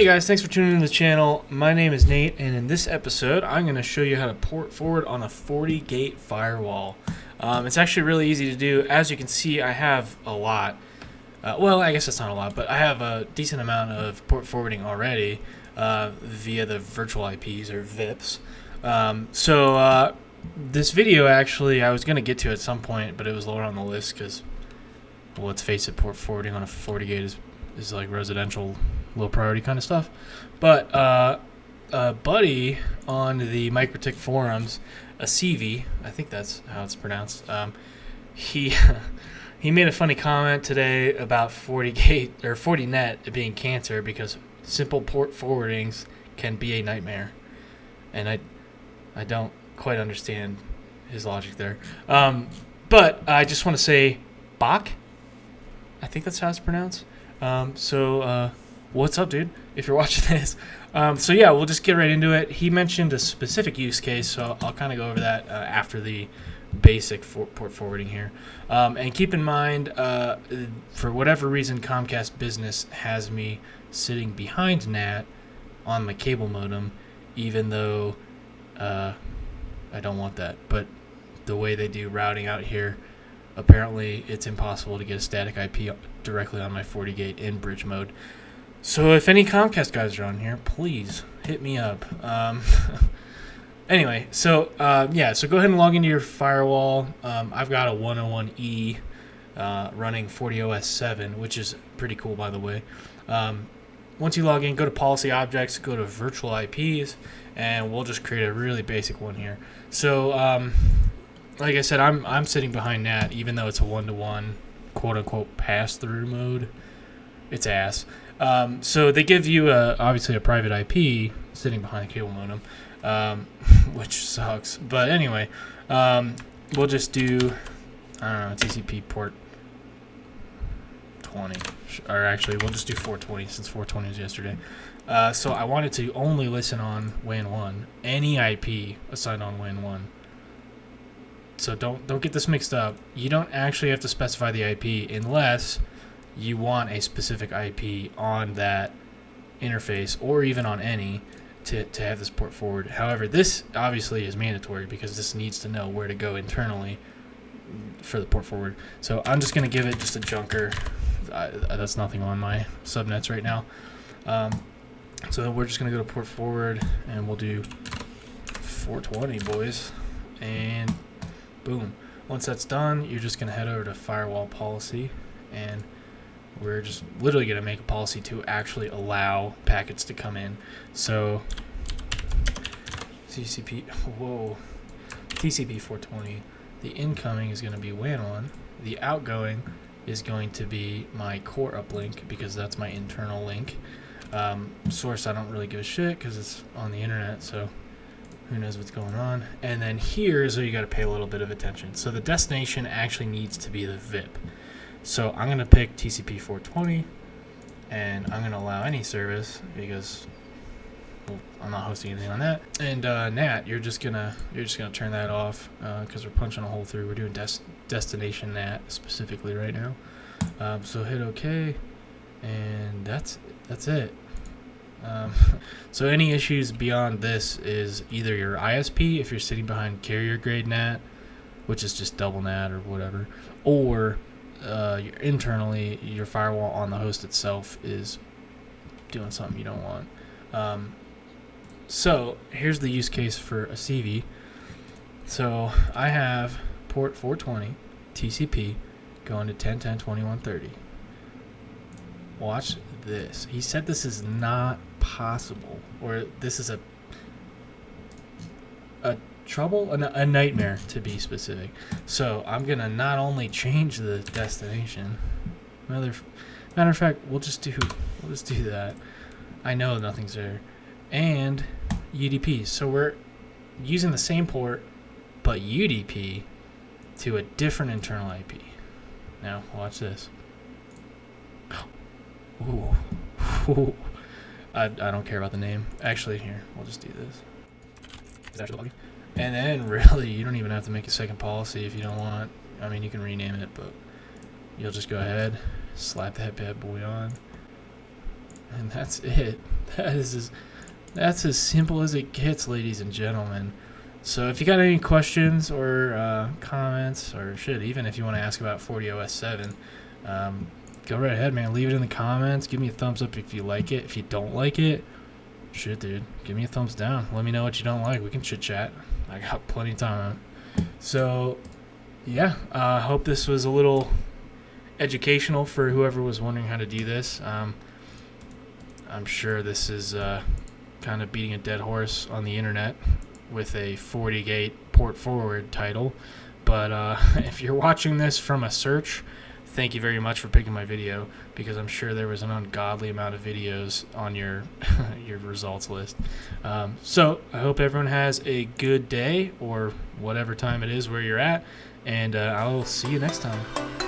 Hey guys, thanks for tuning in to the channel. My name is Nate, and in this episode, I'm going to show you how to port forward on a Fortigate firewall. It's actually really easy to do. As you can see, I have a lot. Well, I guess it's not a lot, but I have a decent amount of port forwarding already via the virtual IPs or VIPs. This video, actually, I was going to get to at some point, but it was lower on the list because, well, let's face it, port forwarding on a Fortigate is like residential low priority kind of stuff. But a buddy on the MikroTik forums, a CV, I think that's how it's pronounced, he made a funny comment today about Fortigate or Fortinet being cancer because simple port forwardings can be a nightmare, and I don't quite understand his logic there. But I just want to say Bach, I think that's how it's pronounced. What's up, dude, if you're watching this? So yeah, we'll just get right into it. He mentioned a specific use case, so I'll kind of go over that after the basic port forwarding here. And keep in mind, for whatever reason, Comcast Business has me sitting behind NAT on my cable modem, even though I don't want that. But the way they do routing out here, apparently it's impossible to get a static IP directly on my FortiGate in bridge mode. So if any Comcast guys are on here, please hit me up. Anyway, so go ahead and log into your firewall. I've got a 101E running FortiOS7, which is pretty cool, by the way. Once you log in, go to Policy Objects, go to Virtual IPs, and we'll just create a really basic one here. So, like I said, I'm sitting behind NAT, even though it's a one-to-one, quote-unquote, pass-through mode. It's ass. So they give you obviously a private IP sitting behind the cable modem, which sucks. But anyway, we'll just do, I don't know, TCP port 20. Or actually, we'll just do 420 since 420 was yesterday. So I wanted to only listen on WAN 1, any IP assigned on WAN 1. So don't get this mixed up. You don't actually have to specify the IP unless you want a specific IP on that interface or even on any to have this port forward. However, this obviously is mandatory because this needs to know where to go internally for the port forward. So I'm just going to give it just a junker. That's nothing on my subnets right now. So we're just going to go to port forward and we'll do 420, boys. And boom. Once that's done, you're just going to head over to firewall policy, and we're just literally going to make a policy to actually allow packets to come in. So TCP 420, the incoming is going to be WAN 1, the outgoing is going to be my core uplink because that's my internal link. Source, I don't really give a shit because it's on the internet, so who knows what's going on. And then here is where you got to pay a little bit of attention. So the destination actually needs to be the VIP. So I'm going to pick TCP 420, and I'm going to allow any service because, well, I'm not hosting anything on that. And NAT, you're just gonna turn that off because we're punching a hole through. We're doing destination NAT specifically right now. So hit OK, and that's it. So any issues beyond this is either your ISP if you're sitting behind carrier grade NAT, which is just double NAT or whatever, or internally your firewall on the host itself is doing something you don't want. So here's the use case for a CV. So I have port 420 TCP going to 10.10.21.30. Watch this. He said this is not possible, or this is a nightmare to be specific. So I'm gonna not only change the destination. Matter of fact, we'll just do that. I know nothing's there, and UDP. So we're using the same port, but UDP to a different internal IP. Now watch this. Ooh. I don't care about the name. Actually, here, we'll just do this. Is that actually logging? And then, really, you don't even have to make a second policy if you don't want. I mean, you can rename it, but you'll just go ahead, slap that bad boy on, and that's it. That's as simple as it gets, ladies and gentlemen. So if you got any questions or comments or shit, even if you want to ask about FortiOS7, go right ahead, man. Leave it in the comments. Give me a thumbs up if you like it. If you don't like it, shit, dude, give me a thumbs down. Let me know what you don't like. We can chit chat. I got plenty of time. So yeah, hope this was a little educational for whoever was wondering how to do this. I'm sure this is kind of beating a dead horse on the internet with a FortiGate port forward title, but if you're watching this from a search, thank you very much for picking my video, because I'm sure there was an ungodly amount of videos on your your results list. So I hope everyone has a good day, or whatever time it is where you're at, and I'll see you next time.